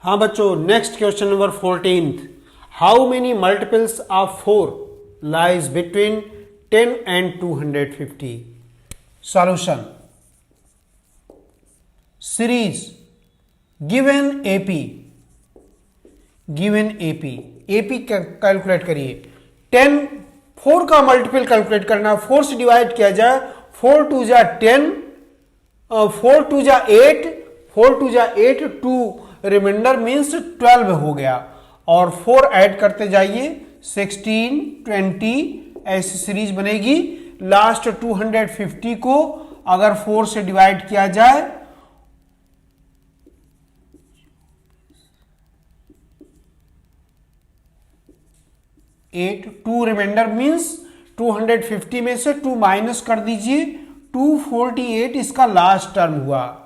हाँ बच्चों, next question number 14th। How many multiples of 4 lies between 10 and 250? Solution. Series given AP AP calculate करिए। 10 4 का multiple calculate करना, 4 से divide किया जाए, 4 2 जा 10, 4 2 जा 8, 4 2 जा 8, 2 रिमाइंडर मीन्स 12 हो गया, और 4 ऐड करते जाइए 16 20, ऐसी सीरीज बनेगी। लास्ट 250 को अगर 4 से डिवाइड किया जाए, 8 2 रिमाइंडर मीन्स 250 में से 2 माइनस कर दीजिए, 248 इसका लास्ट टर्म हुआ।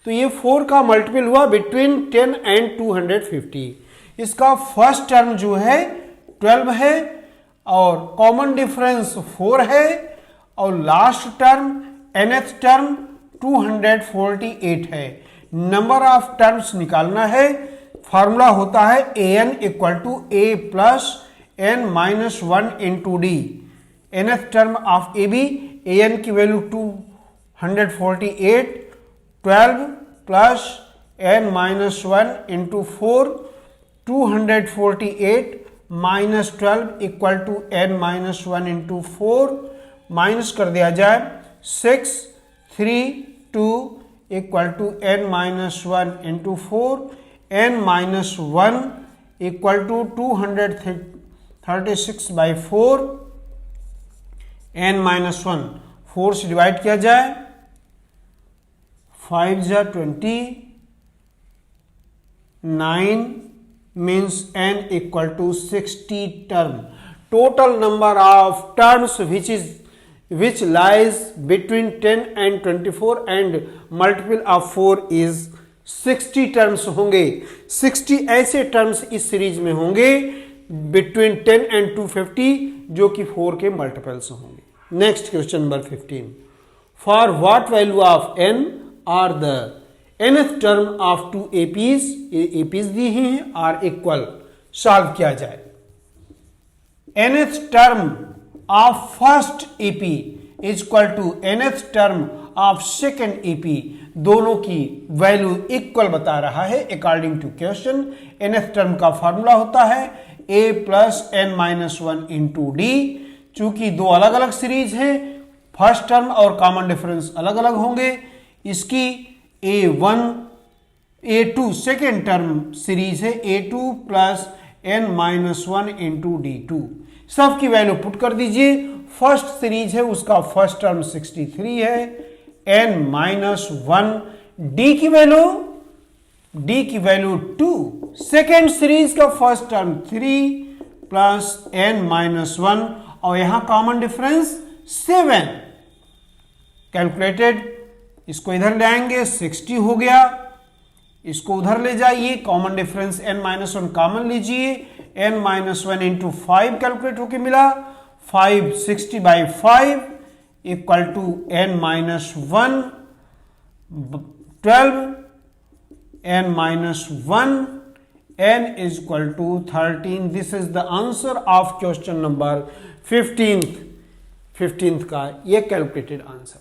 तो ये 4 का मल्टीपल हुआ बिटवीन 10 and 250। इसका फर्स्ट टर्म जो है 12 है और कॉमन डिफरेंस 4 है, और लास्ट टर्म nth टर्म 248 है। नंबर ऑफ टर्म्स निकालना है। फॉर्मूला होता है an equal to a plus n minus 1 into d. nth term of ab, an की value 248, 12 plus n minus 1 into 4, 248 minus 12 equal to n minus 1 into 4, minus कर दिया जाए 6 3 2 equal to n minus 1 into 4, n minus 1 equal to 236 by 4, n minus 1 4 से divide किया जाए, 5 जा 20, 9 means n equal to 60 term. Total number of terms which lies between 10 and 24 and multiple of 4 is 60 terms होंगे। 60 ऐसे terms इस series में होंगे between 10 and 250 जो कि 4 के मल्टीपल्स होंगे। Next question number 15। For what value of n are the nth term of 2 APs, APs दी हैं, आर इक्वल। सॉल्व किया जाए। nth term of first AP is equal to nth term of second AP, दोनों की value equal बता रहा है according to question. nth टर्म का फॉर्मूला होता है a plus n minus 1 into d. चूंकि दो अलग अलग सीरीज है, फर्स्ट टर्म और कॉमन डिफरेंस अलग अलग होंगे, इसकी a1 a2 second term series है, a2 plus n minus 1 into d2। सबकी वैल्यू पुट कर दीजिए। फर्स्ट सीरीज है, उसका फर्स्ट टर्म 63 है, n माइनस 1, d की वैल्यू 2, सेकेंड सीरीज का first term 3 plus n minus 1, और यहां कॉमन डिफरेंस 7 कैलकुलेटेड। इसको इधर ले आएंगे, 60 हो गया, इसको उधर ले जाइए, common difference n minus 1 common लीजिए, n माइनस 1 इंटू 5 कैलकुलेट होके मिला, 5 60 by 5 equal to n minus 1 12, n minus 1, n is equal to 13। This is the answer of question number 15th का ये कैलकुलेटेड आंसर।